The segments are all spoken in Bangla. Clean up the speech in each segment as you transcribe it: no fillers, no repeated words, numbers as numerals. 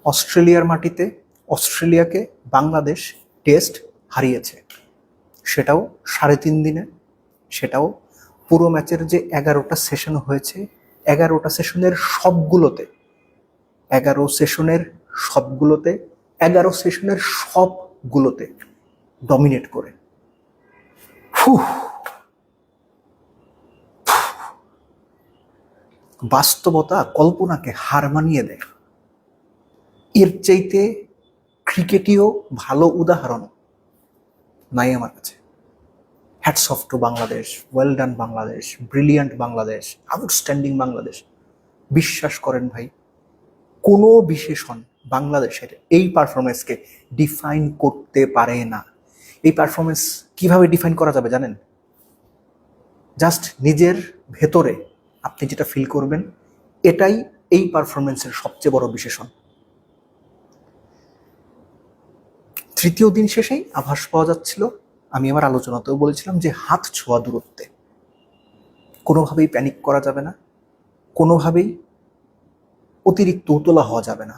অস্ট্রেলিয়ার মাটিতে অস্ট্রেলিয়াকে বাংলাদেশ টেস্ট হারিয়েছে, সেটাও 3.5 দিনে। সেটাও পুরো ম্যাচের যে 11টা সেশন হয়েছে, 11টা সেশনের সবগুলোতে 11 সেশনের সবগুলোতে ডমিনেট করে বাস্তবতা কল্পনাকে হার মানিয়ে দেয়। এর চাইতে ক্রিকেটীয় ভালো উদাহরণ নাই আমার কাছে। Hats off to Bangladesh, well done Bangladesh, brilliant Bangladesh, outstanding Bangladesh. বিশ্বাস করেন ভাই, কোনো বিশেষণ বাংলাদেশের এই পারফরমেন্সকে ডিফাইন করতে পারে না। এই পারফরমেন্স কিভাবে ডিফাইন করা যাবে জানেন? জাস্ট নিজের ভেতরে আপনি যেটা ফিল করবেন, এটাই এই পারফরমেন্সের সবচেয়ে বড় বিশেষণ। তৃতীয় দিন শেষেই আভাস পাওয়া যাচ্ছিল, আমি আমার আলোচনাতেও বলেছিলাম, যে হাত ছোঁয়া দূরত্বে। কোনোভাবেই প্যানিক করা যাবে না, কোনোভাবেই অতিরিক্ত উতলা হওয়া যাবে না।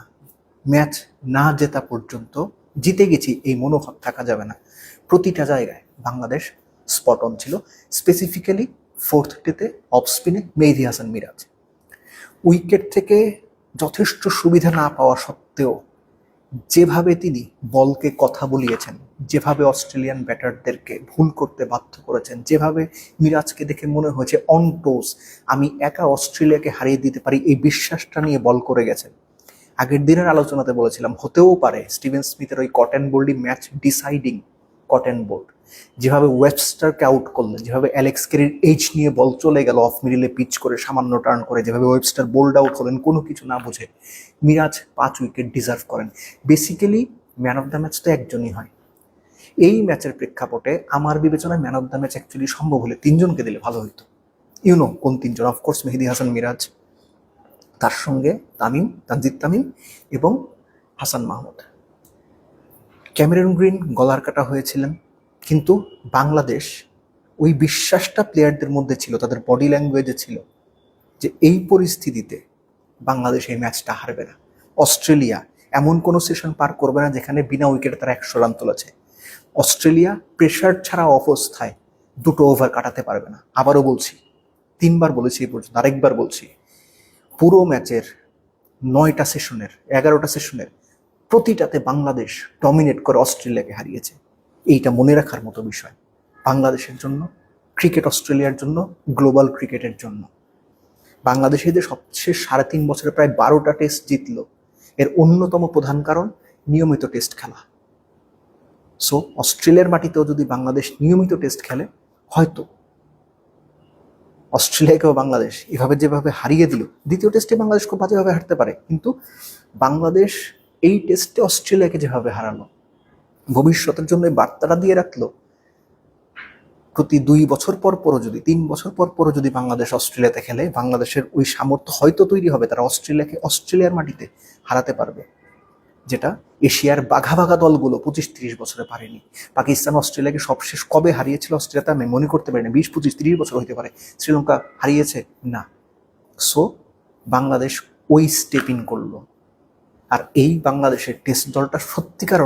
ম্যাচ না জেতা পর্যন্ত জিতে গেছি এই মনোভাব থাকা যাবে না। প্রতিটা জায়গায় বাংলাদেশ স্পট অন ছিল। স্পেসিফিক্যালি 4th ডেতে অফ স্পিনে মেহেদী হাসান মিরাজ উইকেট থেকে যথেষ্ট সুবিধা না পাওয়া সত্ত্বেও যেভাবে তিনি বলকে কথা বলিয়েছেন, যেভাবে অস্ট্রেলিয়ান ব্যাটারদেরকে ভুল করতে বাধ্য করেছেন, যেভাবে মিরাজকে দেখে মনে হয়েছে অন টোস, আমি একা অস্ট্রেলিয়াকে হারিয়ে দিতে পারি, এই বিশ্বাসটা নিয়ে বল করে গেছেন। আগের দিনের আলোচনাতে বলেছিলাম, হতেও পারে স্টিভেন স্মিথের ওই কটন বোল্ডই ম্যাচ ডিসাইডিং কটন বোল্ড। যেভাবে ওয়েবস্টারকে আউট করলেন, যেভাবে অ্যালেক্স কেরির এইচ নিয়ে বল চলে গেল অফ মিডিলে পিচ করে, সামান্য টার্ন করে, যেভাবে ওয়েবস্টার বোল্ড আউট হলেন কোনো কিছু না বুঝে, মিরাজ 5 উইকেট ডিজার্ভ করেন। Basically man of the match তো একজনই হয়। এই ম্যাচের প্রেক্ষাপটে আমার বিবেচনায় man of the match actually সম্ভব হলে 3 জনকে দিলে ভালো হতো। কোন 3 জন? অফকোর্স মেহেদী হাসান মিরাজ, তার সঙ্গে তানজিদ তামিম এবং হাসান মাহমুদ। ক্যামেরন গ্রিন গলার কাটা হয়েছিলেন, কিন্তু বাংলাদেশ ওই বিশ্বাসটা প্লেয়ারদের মধ্যে ছিল, তাদের বডি ল্যাঙ্গুয়েজে ছিল, যে এই পরিস্থিতিতে বাংলাদেশ এই ম্যাচটা হারবে না। অস্ট্রেলিয়া এমন কোনো সেশন পার করবে না যেখানে বিনা উইকেটে তারা 100 রান তুলেছে। অস্ট্রেলিয়া প্রেশার ছাড়া অবস্থায় 2টো ওভার কাটাতে পারবে না। আবারও বলছি, 3বার বলেছি এই পর্যন্ত, আরেকবার বলছি, পুরো ম্যাচের 9টা সেশনের 11টা সেশনের প্রতিটাতে বাংলাদেশ ডমিনেট করে অস্ট্রেলিয়াকে হারিয়েছে। এইটা মনে রাখার মতো বিষয় বাংলাদেশের জন্য, ক্রিকেট অস্ট্রেলিয়ার জন্য, গ্লোবাল ক্রিকেটের জন্য। বাংলাদেশে যে সবচেয়ে 3.5 বছরে প্রায় 12টা টেস্ট জিতল, এর অন্যতম প্রধান কারণ নিয়মিত টেস্ট খেলা। সো অস্ট্রেলিয়ার মাটিতেও যদি বাংলাদেশ নিয়মিত টেস্ট খেলে, হয়তো অস্ট্রেলিয়াকেও বাংলাদেশ এভাবে যেভাবে হারিয়ে দিল, দ্বিতীয় টেস্টে বাংলাদেশ খুব বাজেভাবে হারতে পারে, কিন্তু বাংলাদেশ এই টেস্টে অস্ট্রেলিয়াকে যেভাবে হারালো, ভবিষ্যতের জন্য এই বার্তাটা দিয়ে রাখলো, প্রতি 2 বছর পর পরও যদি 3 বছর পর পরও যদি বাংলাদেশ অস্ট্রেলিয়াতে খেলে, বাংলাদেশের ওই সামর্থ্য হয়তো তৈরি হবে, তারা অস্ট্রেলিয়াকে অস্ট্রেলিয়ার মাটিতে হারাতে পারবে, যেটা এশিয়ার বাঘা বাঘা দলগুলো 25-30 বছরে পারেনি। পাকিস্তান অস্ট্রেলিয়াকে সবশেষ কবে হারিয়েছিল অস্ট্রেলিয়াতে আমি মনে করতে পারি না, 20-25-30 বছর হতে পারে। শ্রীলঙ্কা হারিয়েছে না। সো বাংলাদেশ ওই স্টেপ ইন করলো। আর এই বাংলাদেশের টেস্ট দলটা সত্যিকার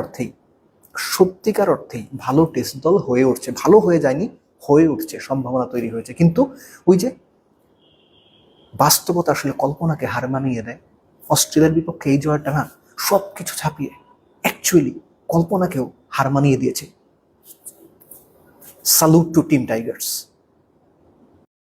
অর্থেই ভালো টেস্ট দল হয়ে উঠছে। ভালো হয়ে যায়নি, হয়ে উঠছে, সম্ভাবনা তৈরি হয়েছে। কিন্তু ওই যে বাস্তবতা আসলে কল্পনাকে হার মানিয়ে দেয়। অস্ট্রেলিয়ার বিপক্ষে এই জয়টা না সব কিছু ছাপিয়ে অ্যাকচুয়ালি কল্পনাকেও হার মানিয়ে দিয়েছে। সালুট টু টিম টাইগার্স।